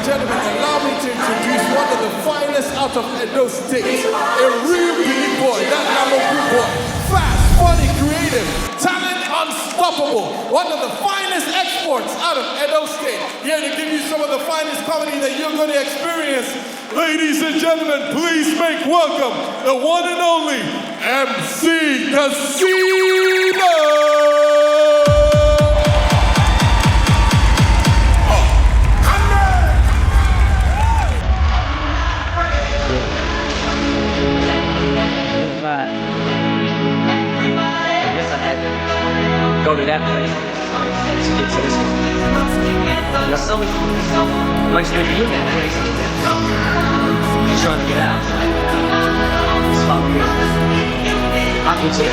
and gentlemen, allow me to introduce one of the finest out of Edo State. A real big boy, that LAMOGUN boy. Fast, funny, creative, talent unstoppable. One of the finest exports out of Edo State. Here to give you some of the finest comedy that you're going to experience. Ladies and gentlemen, please make welcome the one and only MC Casino. Go to that place to get to this one. That's so much to you. You're trying to get out. Just follow me. I'll get you.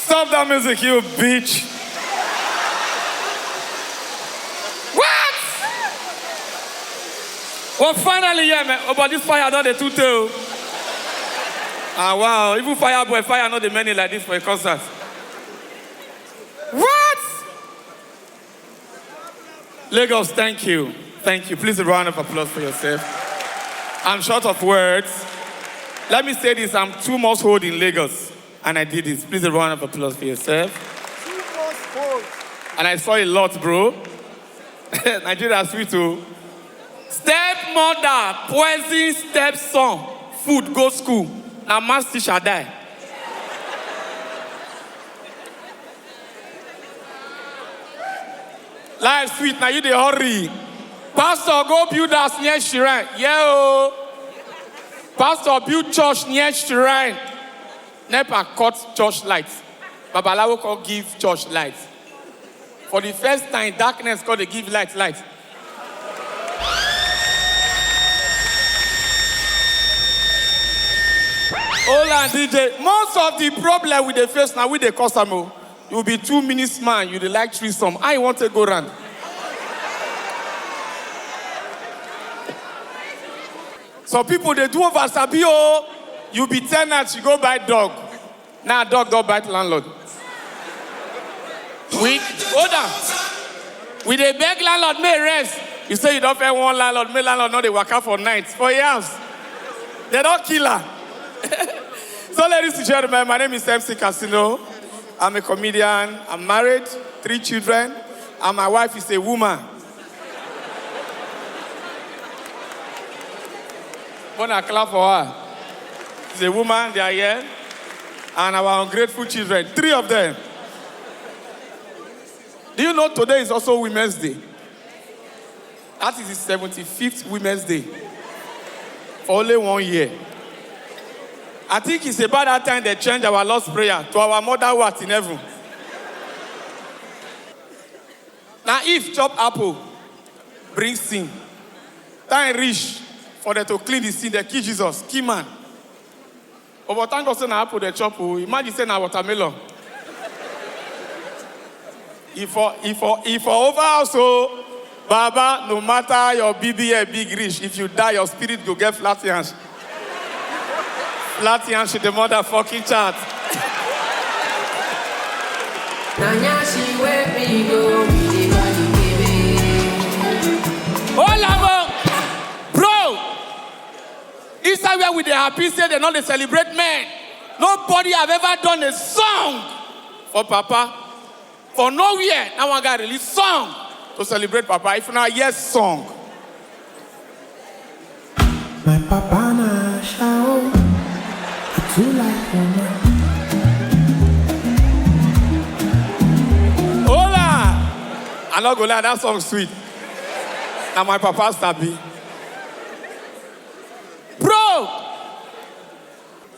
Stop that music, you bitch. What? Well, finally, yeah, man. Oh, but this fire not the two-tail. Ah, wow. Even Fireboy, fire not the many like this for a concert. What? Lagos, thank you. Thank you. Please a round of applause for yourself. I'm short of words. Let me say this, I'm 2 months old in Lagos. And I did this. Please a round of applause for yourself. 2 months old. And I saw a lot, bro. Nigeria sweet too. Stepmother, poison stepson, food, go school. Now mass teacher die. Life sweet, now you dey hurry. Pastor, go build house near shrine. Yeah. Pastor, build church near shrine. NEPA cut church lights. Babalawo can give church lights. For the first time, darkness called they give light. Hola, DJ. Most of the problem with the face now with the customer, you will be 2 minutes man, you like threesome. I want to go round. So people, they do over Sabio. You be tenant, you go buy dog. Now dog don't bite landlord. Hold on. We dey beg landlord, may rest. You say you don't pay one landlord, may landlord not they work out for nights, for years. They don't kill her. So ladies and gentlemen, my name is MC Casino. I'm a comedian, I'm married, 3 children, and my wife is a woman. Wanna clap for her? She's a woman, they are here, and our ungrateful children, 3 of them. Do you know today is also Women's Day? That is the 75th Women's Day. For only 1 year. I think it's about that time they changed our Lord's Prayer to our mother who art in heaven. Now if chop apple brings sin, time reach for them to clean the sin, they kill Jesus, kill man. Over time, God say na apple they chop. Imagine say na watermelon. If for over also, Baba, no matter your BBA big rich, if you die, your spirit go get flat hands. Flat hands to the motherfucking chart. Hola, bro. Inside where we they happy say they not they celebrate men. Nobody have ever done a song for Papa. For nowhere, now one guy release song to celebrate Papa. If not, yes, song. My Papa na shout, I too like woman. Hola! I'm not gonna lie, that song sweet. Now my Papa stabby. Bro!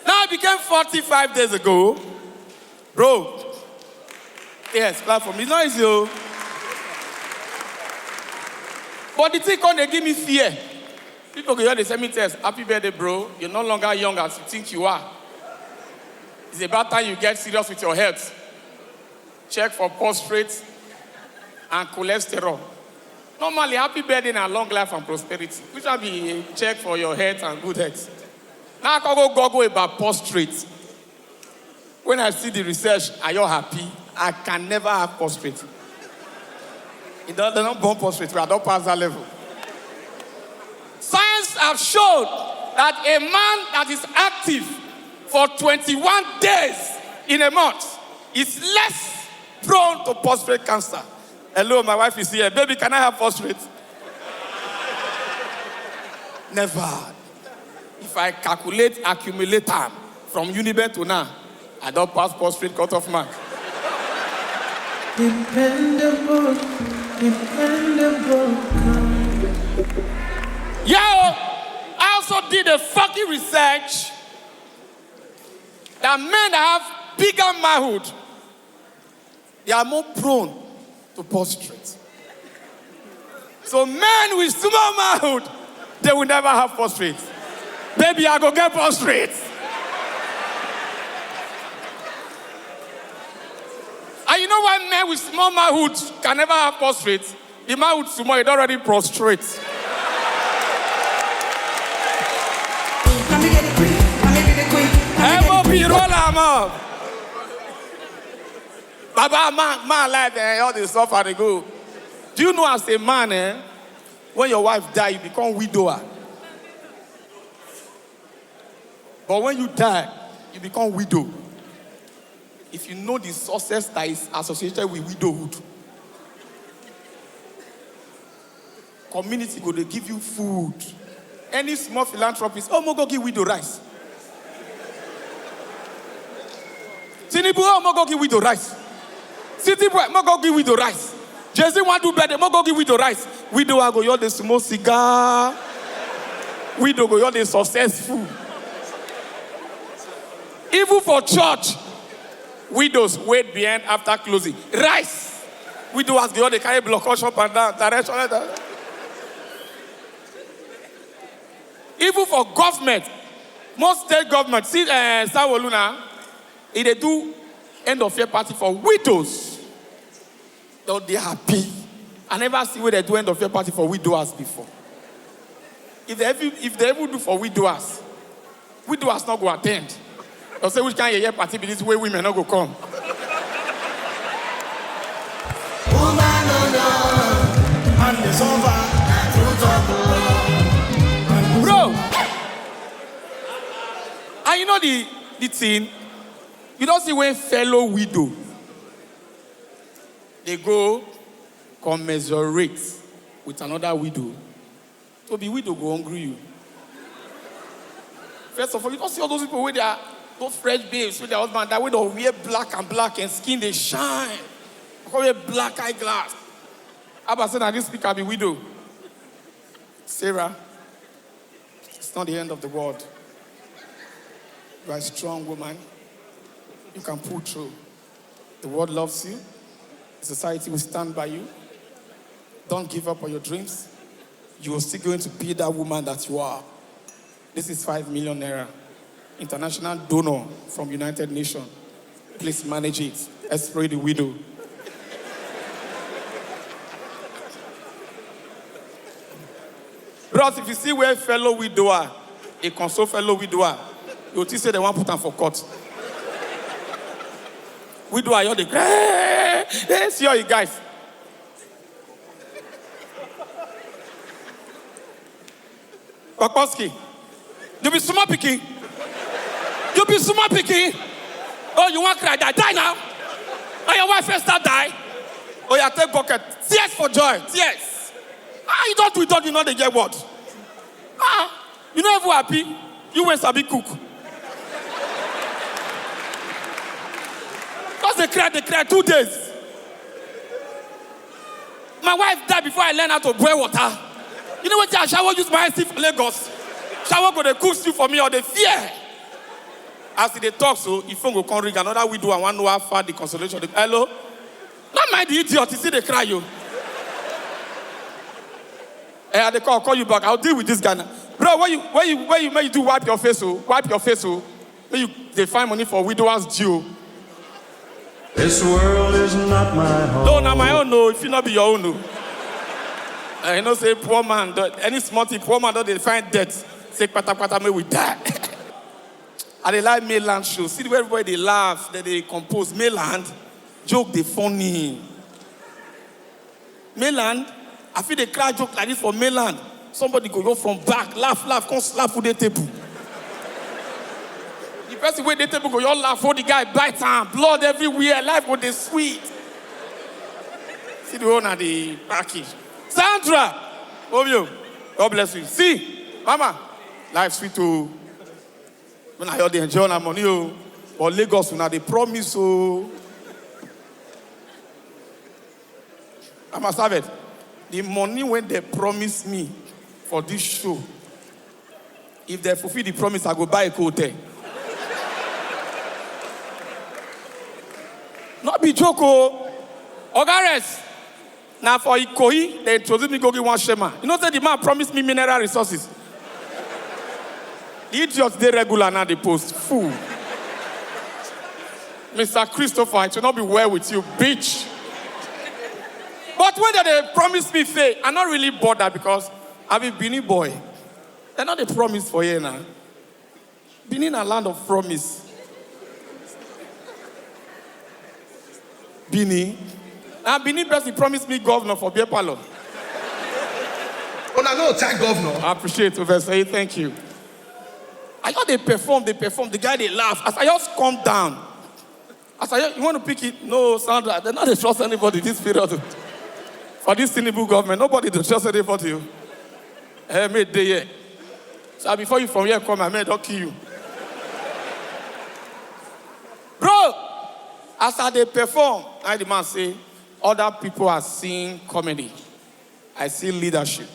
Now I became 45 days ago. Bro. Yes, clap for me. It's not easy, oh. But the thing they give me fear. People go here, they send me text. Happy birthday, bro. You're no longer young as you think you are. It's about time you get serious with your health. Check for prostate and cholesterol. Normally, happy birthday and long life and prosperity. Which will be a check for your health and good health. Now I can go about prostrate. When I see the research, are you happy? I can never have prostrate. They're not born prostrate. We are not past that level. Science have shown that a man that is active for 21 days in a month is less prone to prostate cancer. Hello, my wife is here. Baby, can I have prostate? Never. If I accumulate time from Unibet to now, I don't pass prostate cut-off mark. Dependable. Yo, I also did a fucking research that men that have bigger manhood, they are more prone to prostrate. So men with small manhood, they will never have prostrate. Baby, I go get prostrate. And you know why men with small manhood can never have prostrate? The man with small, it already prostrate. MOP, roll them up. Baba, man life, all this stuff and they go. Do you know as a man, when your wife die, you become widower. But when you die, you become widow. If you know the success that is associated with widowhood, community go, they give you food. Any small philanthropist, oh, go give widow rice. Tinibu, oh, go give widow rice. City boy, go give widow rice. Jesse want to do better, go give widow rice. Widow go you the small cigar. Widow go you the successful. Even for church, widows wait behind after closing. Rice. Widows go they carry block up and down direction. Even for government, most state government, see Sawoluna, they do end of year party for widows. Though they happy. I never see where they do end of year party for widowers before. If they ever do for widowers not go attend. They'll say which kind of year party be this way women not go come. Bro, and you know the thing, you don't see when fellow widow, they go commiserate with another widow. To be widow go hungry you. First of all, you don't see all those people where they are those fresh babes with their husband that way they wear black and skin they shine. They wear black eyeglass. Abba said that this speaker be widow. Sarah, it's not the end of the world. You are a strong woman. You can pull through. The world loves you. Society will stand by you. Don't give up on your dreams. You are still going to be that woman that you are. This is 5 million naira. International donor from United Nations. Please manage it. Let's pray the widow. Bros, if you see where fellow widower, a console fellow widower, you will say they want to put them for court. Widower, you're the hey, see all you guys. Kokoski, you be small picking. You be small picking. Oh, you want to cry? Die now. Oh, your wife first start die. Oh, you take bucket. Tears for joy. Tears. You don't you know they get what? You know if happy, you went to be cook. Because they cry 2 days. My wife died before I learned how to boil water. You know what? I shower use my hands for Lagos. Shower go they cook you for me or they fear. As they talk, so if you go come ring another widow and one know how far the consolation. Hello? Not mind the idiot, you see they cry you. They call you back. I'll deal with this guy now. Bro, when you do wipe your face, when they find money for widowers due. This world is not my home. No, not my own, no. If you not be your own, no. You know, say poor man, any small thing, poor man don't they find death. Say, pata, may we die. And they like mainland shows. See where everybody they laugh, that they compose. Mainland, joke, they funny. Mainland, I feel they cry joke like this for mainland. Somebody go from back, laugh, come slap with the table. The person with the table go, you laugh, for the guy bite time, blood everywhere, life with the sweet. See the one at the package. Sandra, love you. God bless you. See, mama, life sweet too. When I heard they enjoy my money, but Lagos, now they promise, so. I must have it. The money when they promise me for this show, if they fulfill the promise, I go buy a hotel. Not be joke, Ogares. Now for Ikoyi, they introduce me go get one shema. You know that the man promised me mineral resources. The idiots, they regular now, they post. Fool. Mr. Christopher, it will not be well with you, bitch. But when they promise me faith, I'm not really bothered because I'm a Benin boy. They're not a promise for you now. Benin a land of promise. Benin. Now Benin person promised me governor for Beer Palo. Oh, no, thank governor. I appreciate it, Professor. Thank you. I thought they perform. The guy, they laugh. As I just calm down. As I you want to pick it? No, Sandra, they're not trust anybody this period. For this Tinubu government, nobody to trust anybody. Hey, mate, day here. So before you from here come, I don't kill you. Bro, as they perform, I the man say, other people are seeing comedy. I see leadership.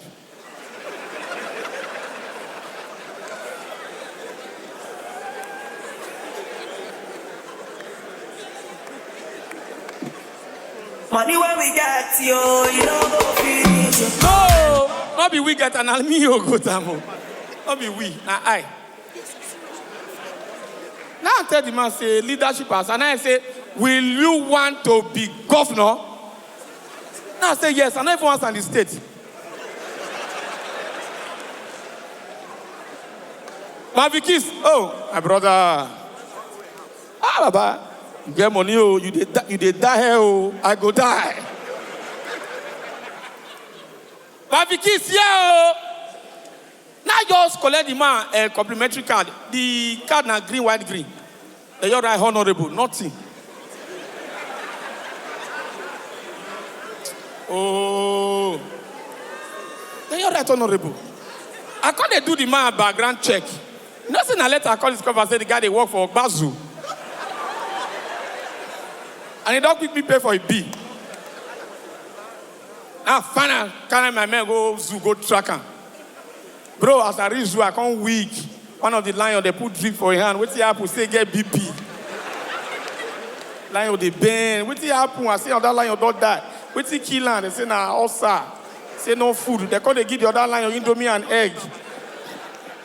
Money when we get yo, you don't go finish. No, not be we get an almio go tamo. Not be we, na I. Now I tell the man say leadership has, and I say, will you want to be governor? Now I say yes, and everyone wants on the state. Mavikis, oh, my brother. Ah, Baba. You get money, oh, you did die here, oh, I go die. But because, yeah, now just collect the man a complimentary card. The card na green, white, green. You're right, honorable, nothing. Oh, you're right, honorable. I can't do the man background check. Nothing I let her call his cover say the guy they work for Bazu. And he don't quick me pay for a B. Now, finally, can my man go zoo, go track him. Bro, as I reach zoo, I come weak. One of the lion, they put drip for his hand. What's the apple? Say, get BP. Lion, they bend. What's the apple? I say, other lion don't die. What's the kill him? They say, nah, ulcer. Say, no food. They call they give the other lion indomie and egg.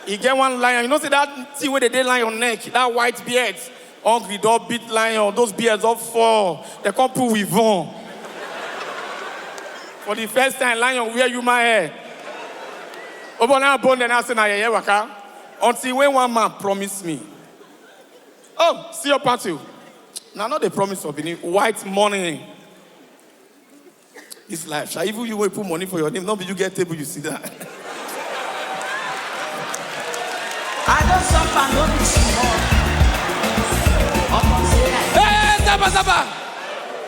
He get one lion. You know, see that thing where they lie on neck, that white beard. Hungry dog beat lion, those beards all fall. They can't put with on. For the first time, lion wear you my hair. Over now, bone then I say, "Na waka." Until when one man promised me, oh, see your party. Now not the promise of being white money. This life, shall even you will put money for your name, not be you get table, you see that. I don't suffer, no be small. Hey, Saba.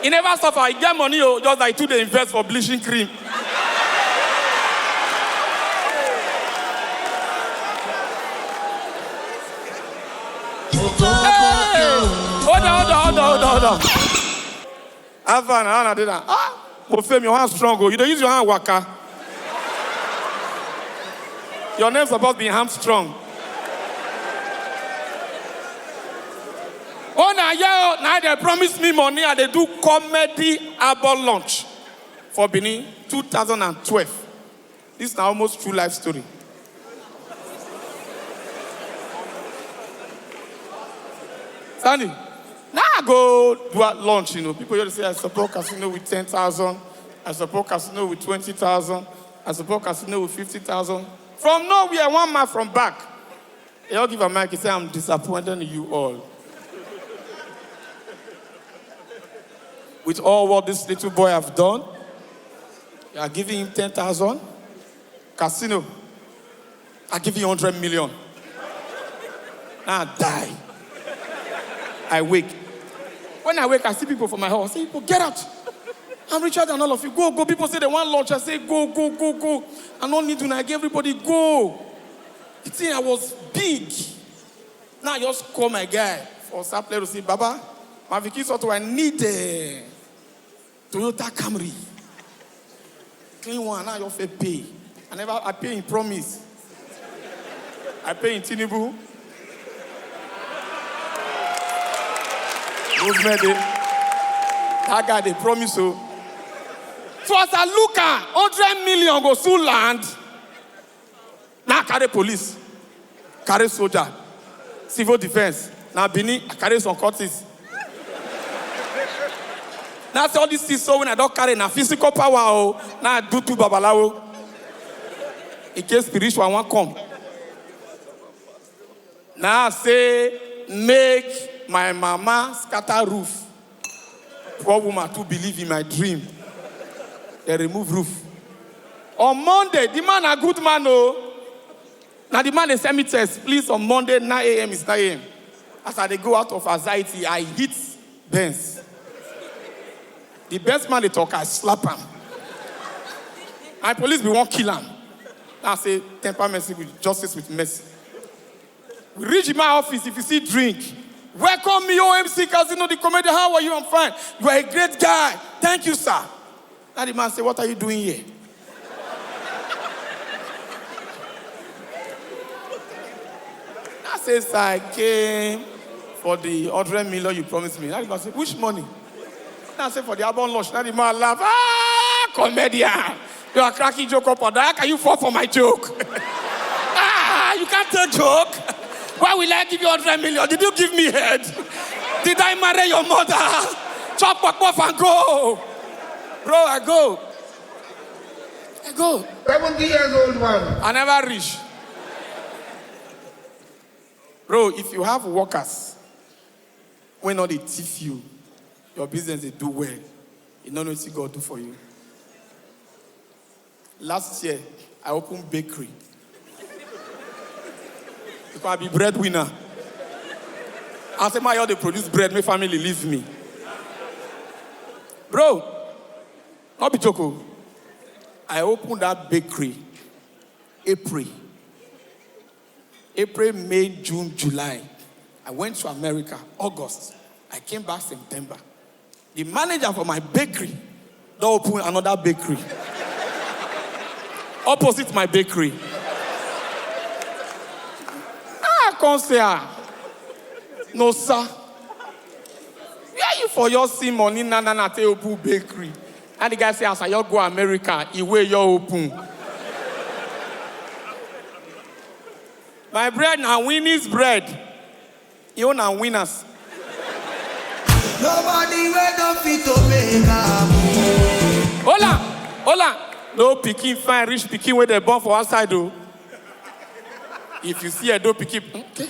He never suffer. He get money, just like 2 days invest for bleaching cream. Hey, hold on. Have I did that. Mofem, your hand strong. You don't use your hand waka. Your name's supposed to be hamstrung. Oh, now they promise me money and they do comedy album launch for Benin 2012. This is now almost true life story. Sandy, now I go do a launch, People used to say, I support casino with 10,000. I support casino with 20,000. I support casino with 50,000. From nowhere, one man from back. He all give a mic, he say, I'm disappointed in you all. With all what this little boy have done, you are giving him 10,000. Casino, I give you 100 million. Now I die. I wake. When I wake, I see people from my house. I say, people, get out. I'm richer than all of you. Go, go. People say they want lunch. I say, go, go, go, go. I don't need to. I give everybody, go. The thing I was big. Now I just call my guy for supply to say, Baba, my vacation auto, I need a Toyota Camry. Clean one. Now you have pay. I pay in promise. I pay in Tinubu. That guy, they promise so. So as I look at 100 million go soon land, now carry police, carry soldier, civil defense. Now Bini, I carry some courses. Now all this is so when I don't carry na physical power, now I do two babalawo. In case spiritual one come. Now I say, make my mama scatter roof. Poor woman to believe in my dream. They remove roof. On Monday, the man a good man, oh. Now the man they send me test. Please, on Monday, 9 a.m. is 9 a.m. As I go out of anxiety, I hit Benz. The best man they talk, I slap him. My police be won't kill him. Now I say, temper mercy with justice with mercy. We reach in my office, if you see drink, welcome me, OMC Casino, the comedy. How are you? I'm fine. You are a great guy. Thank you, sir. Now the man say, what are you doing here? I say, sir, I came for the 100 million you promised me. Now the man say, which money? Now I say, for the album launch. Now the man laugh. Ah, comedian. You are cracking joke up on that. How can you fall for my joke? You can't tell joke. Why will I give you 100 million? Did you give me head? Did I marry your mother? Chop off and go. Bro, I go. 70 years old man. I never reach. Bro, if you have workers, when all they thief you, your business they do well. You don't know what God do for you. Last year, I opened bakery. Because I be breadwinner. I say, my how they produce bread, my family leave me. Bro, not be joking. I opened that bakery April, May, June, July. I went to America, August. I came back September. The manager for my bakery don't open another bakery. Opposite my bakery. Come say, no, sir. Where you for your see money, na te open bakery? And the guy say, as I go America, he way you open. My bread now Winnie's bread. You own and winners. Nobody will not fit to make up. Hola. No picking fine, rich picking where they born for outside though. If you see a dope, pick it. Okay.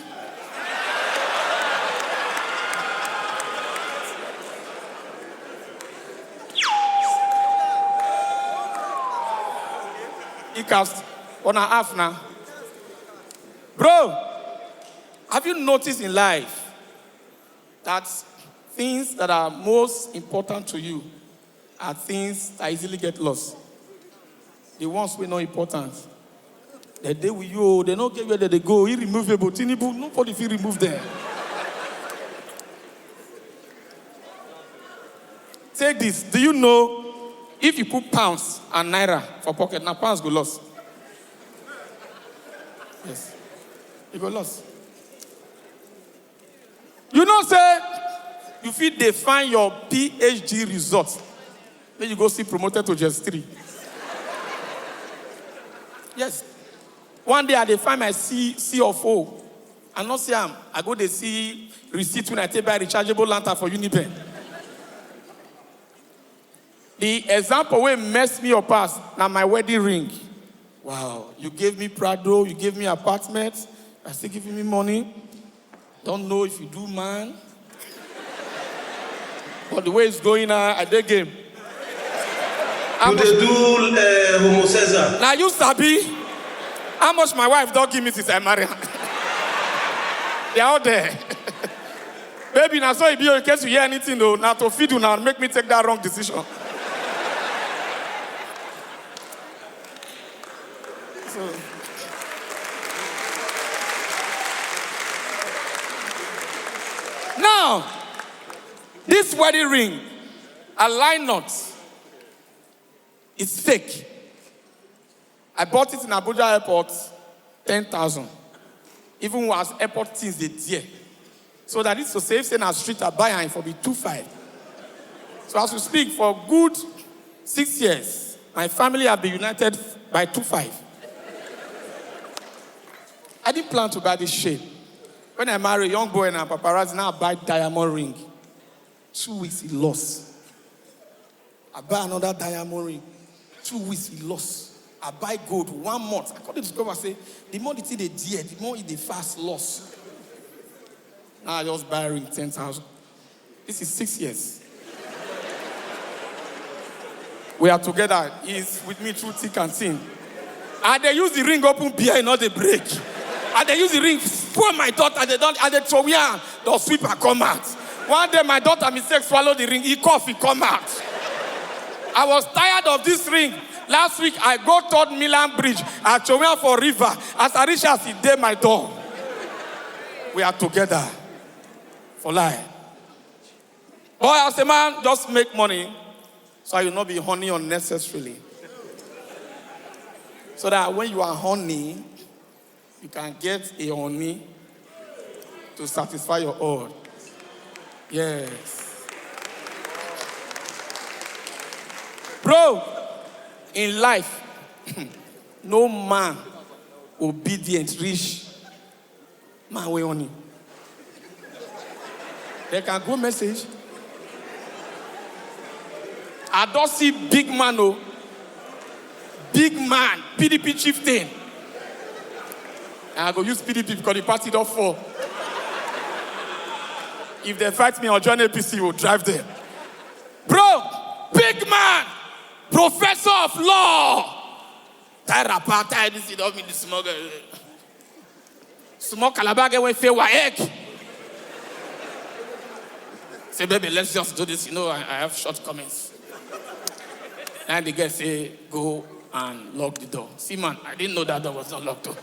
He cast 1.5 now. Bro, have you noticed in life that things that are most important to you are things that easily get lost? The ones we're not important. The day with you, they don't get where they go. Irremovable. Tinubu, nobody feel remove them. Take this. Do you know if you put pounds and naira for pocket, now pounds go lost? Yes. You go lost. You know, say, you feel they find your PhD results. Then you go see promoted to just 3. Yes. One day I dey find my C of O. I not see him. I go to see receipt when I take by rechargeable lantern for Unipen. The example wey mess me up pass na my wedding ring. Wow, you gave me Prado, you gave me apartment, I still giving me money. Don't know if you do, man. But the way it's going, I dey game. You dey do homosexual. Now you sabi how much my wife don't give me since I married her. They are out there. Baby, now so it be in case you hear anything though, now to feed you now make me take that wrong decision. So. Now, this wedding ring, a line knot, it's fake. I bought it in Abuja airport, 10,000. Even was airport things they dear. So that it's to save saying a street I buy and for be 2.5. So as we speak, for good 6 years, my family have been united by 2.5. I didn't plan to buy this shape. When I marry a young boy and a paparazzi, now I buy diamond ring. 2 weeks he lost. I buy another diamond ring. 2 weeks he lost. I buy gold 1 month. I call the discover say, the more the thing they dear, the more they fast loss. Now I just buy a ring 10,000. This is 6 years. We are together. He's with me through thick and thin. And they use the ring open beer and not the break. And they use the ring for my daughter. They don't. And they throw me out. The sweeper come out. One day my daughter mistake swallow the ring. He cough. He come out. I was tired of this ring. Last week I go toward Milan Bridge. I throw me out for river. As I reach out, he did my door. We are together for life. Boy, as a man, just make money so you will not be horny unnecessarily. So that when you are horny, you can get a honey to satisfy your urge. Yes. Bro, in life, no man obedient reach man way honey. They can go message. I don't see big man, oh. Big man, PDP chieftain. And I go use PDP because the party don't fall. If they fight me, I'll join APC, we'll drive them. Bro, big man, professor of law. Tie rapper, tie this, don't mean the smoker. Smoke calabar get when fail egg. Say, baby, let's just do this. You know, I have shortcomings. And the guy say, go and lock the door. See, man, I didn't know that door was not locked door.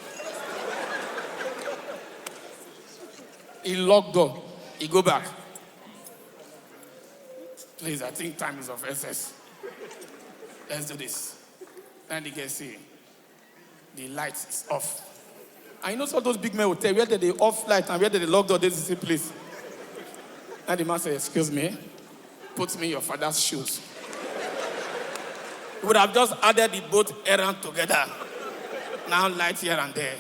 He locked door. He go back. Please, I think time is of essence. Let's do this. And the guy say, the light is off. I know some of those big men will tell you where did they off light and where did they lock door, this is the place. And the man said, excuse me, put me in your father's shoes. He would have just added the both errand together. Now light here and there.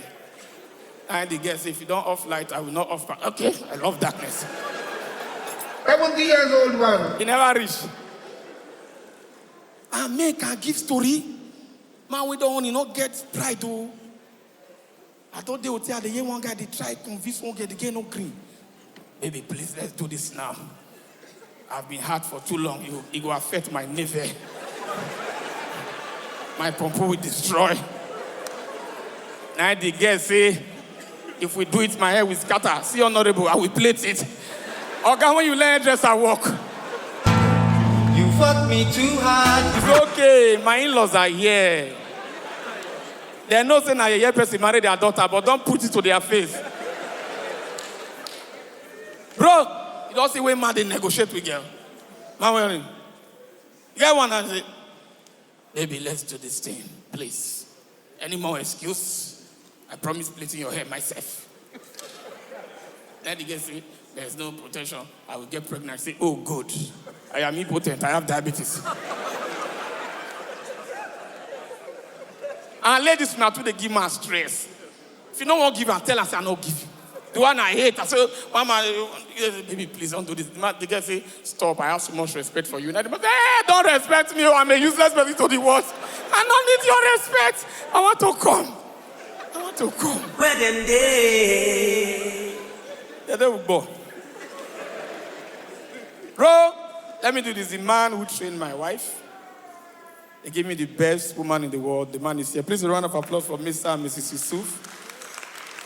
And the guy said, if you don't off light, I will not off back. Okay, I love darkness. 70 years old man. He never reached. And man can give story. Man, we don't want to not get pride though. I thought they would tell the young one guy, they try to convince one guy, they get no green. Baby, please, let's do this now. I've been hard for too long. It will affect my navy. My pump will destroy. Now the girl say, if we do it, my hair will scatter. See, honorable, I will plait it. Okay, when you learn dress at work. You fuck me too hard. It's okay, my in-laws are here. They know saying a young person married their daughter, but don't put it to their face. Bro, you don't see when man they negotiate with girl. Man, wearing. You get one and say, baby, let's do this thing, please. Any more excuse? I promise plating your hair myself. Then the girl say, there's no protection. I will get pregnant. I say, oh, good. I am impotent. I have diabetes. And ladies now too, they give man stress. If you don't want to give and tell us, I don't give you. The one I hate. I say, Mama, baby, please don't do this. The girl say, stop, I have so much respect for you. And the man say, hey, don't respect me. I'm a useless person to the world. I don't need your respect. I want to come. I want to come. Where them day? Yeah, they will go. Bro, let me do this. The man who trained my wife, they gave me the best woman in the world. The man is here. Please a round of applause for Mr. and Mrs. Yusuf.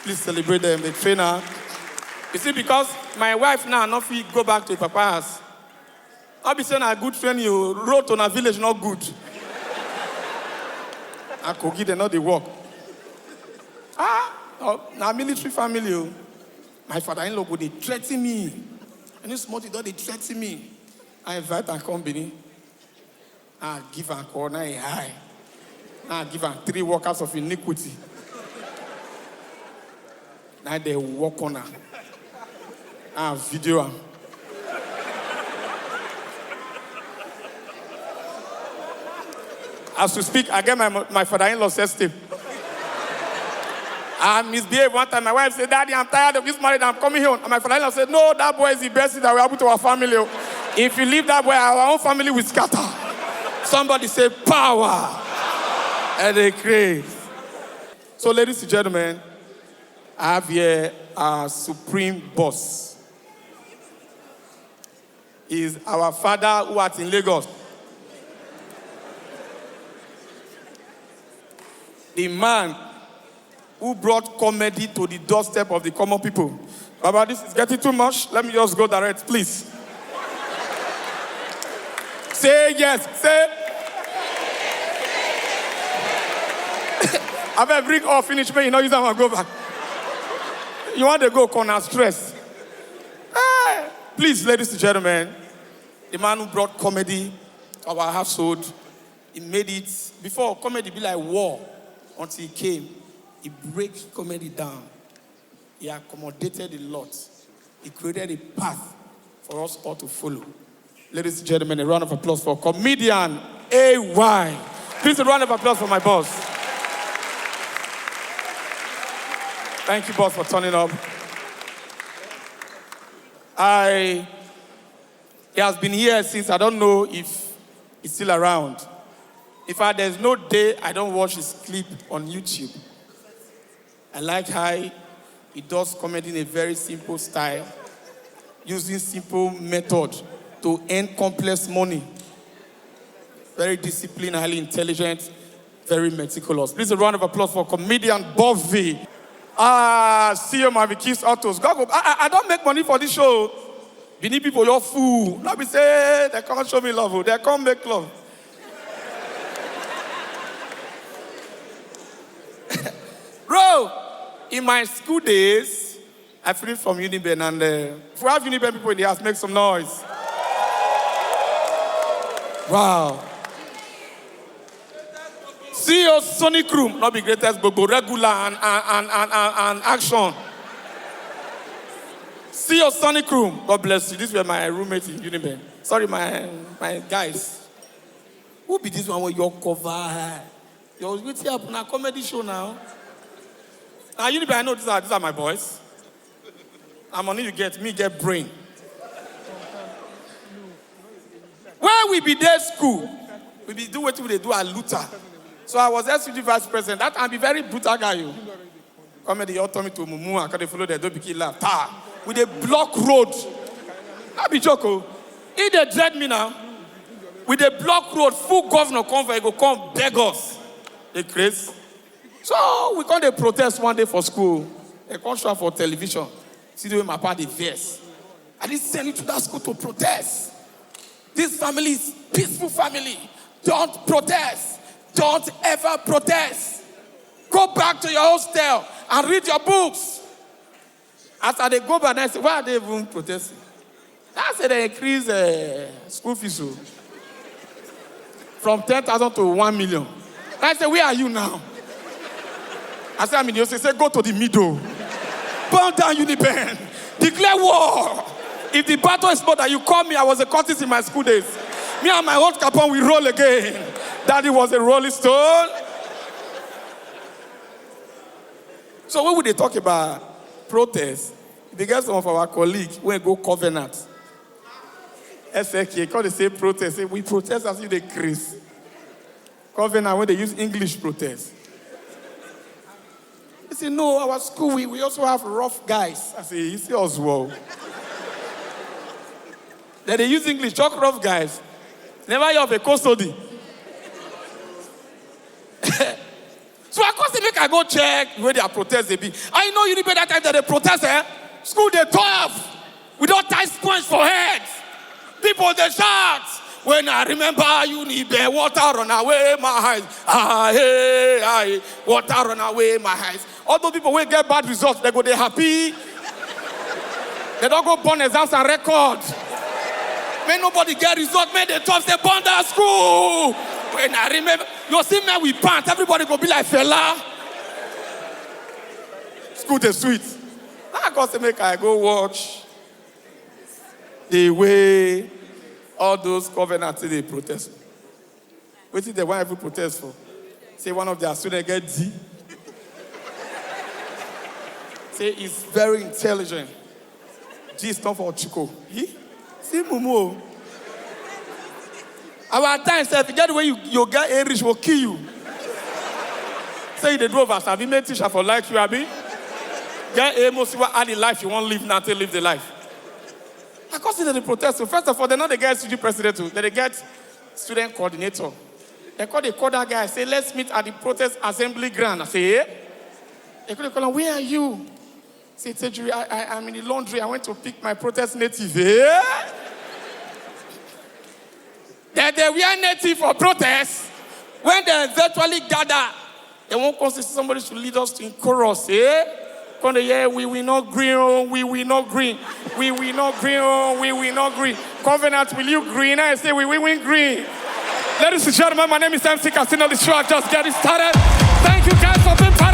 Please celebrate them. They train her. You see, because my wife now not fit go back to her papa's house. I'll be saying I good training you. Road on a village not good. I could give them not the work. Now military family. Oh. My father-in-law would they threaten me. And this small thing, they threaten me. I invite her company. I give her a corner a high. I give her 3 workers of iniquity. Now they walk on her. I video her. As we speak, I get my father-in-law says tip. I misbehaved one time. My wife said, Daddy, I'm tired of this marriage. I'm coming home. And my father-in-law said, no, that boy is the best thing that will happen to our family. If you leave that boy, our own family will scatter. Somebody say, power. And they crave. So, ladies and gentlemen, I have here our supreme boss. He's our father who was in Lagos. The man who brought comedy to the doorstep of the common people. Baba, this is getting too much. Let me just go direct, please. Say yes. Say. I better bring all finish me. You know, you don't want to go back. You want to go corner stress. Please, ladies and gentlemen, the man who brought comedy to our household, he made it, before comedy be like war, until he came, he breaks comedy down. He accommodated a lot. He created a path for us all to follow. Ladies and gentlemen, a round of applause for comedian AY. Please, a round of applause for my boss. Thank you, boss, for turning up. He has been here since, I don't know if he's still around. In fact, there's no day I don't watch his clip on YouTube. I like how he does comedy in a very simple style, using simple method to earn complex money. Very disciplined, highly intelligent, very meticulous. Please a round of applause for comedian Bobby. CEO Maviki's Autos. I don't make money for this show. You need people, you're fool. Not be say, they can't show me love. They can't make love. Bro, in my school days, I finished from Uniben, and if we have Uniben people in the house, make some noise. Wow. See your Sonic Room, not the greatest, but regular and action. See your Sonic Room. God bless you. These were my roommates in Uniben. Sorry, my guys. Who be this one with your cover? You're with you on a comedy show now. Now, Uniben, I know these are my boys. I'm on you get brain. When we be there school, we be do what they do at Luther. So I was SUG vice president. That can be very brutal guy. You. Comedy, you told me to Mumu, I can't follow the Dobiki laugh. With a block road. That be joke. If they dread me now, with a block road, full governor convoy, go come beg us. They crazy. So we come to protest one day for school. They come show for television. See the way my party verse. I didn't send you to that school to protest. This family is peaceful family. Don't protest. Don't ever protest. Go back to your hostel and read your books. After they go back, I say, why are they even protesting? I said they increase school fees from 10,000 to 1 million. I said, where are you now? I said, I'm in the hostel. Say, go to the middle. Burn down Uniben. Declare war. If the battle is more that you call me, I was a courtist in my school days. Me and my old capon, we roll again. Daddy was a rolling stone. So when would they talk about protest? The get some of our colleagues when go covenant. SK, call the same protest. Say, we protest as if they Chris. Covenant when they use English protest. He said, no, our school, we also have rough guys. I say, you see us well. Then they use English, talk rough guys. Never hear of a custody. So I constantly make I go check where their protest they be. I know you need better time that they protest, eh? School they tough. We don't tie sponge for heads. People they shout. When I remember you need bear, water run away my eyes. Ah, hey, hey, water run away my eyes. All those people will get bad results, they go they happy. They don't go burn exams and record. May nobody get results, may they talk, they burn that school. When I remember, you see me with pants, everybody go be like fella. School the sweet. I got to make I go watch the way all those covenants they protest. What is the one every protest for? Say one of their students get D. Say he's very intelligent. G is not for Chico. He? See Mumu. Our time said, if you get the way you get English will kill you. Say the drove us. Have you made teacher for like you, Abi? Get a most what the life you won't live now till live the life. I consider the protest. So first of all, they're not the guy student president, they get student coordinator. They call that guy, say, let's meet at the protest assembly ground. I say, yeah. They call him, where are you? Say, I'm in the laundry. I went to pick my protest native. Yeah. They were native for protest. When they virtually gather, they won't consider somebody to lead us in chorus. Yeah. Yeah, we will not green, we will not green. We will not green, we will not green. Covenant, will you green? I say we will win green. Ladies and gentlemen, my name is MC Casino. The show just getting started. Thank you guys for being part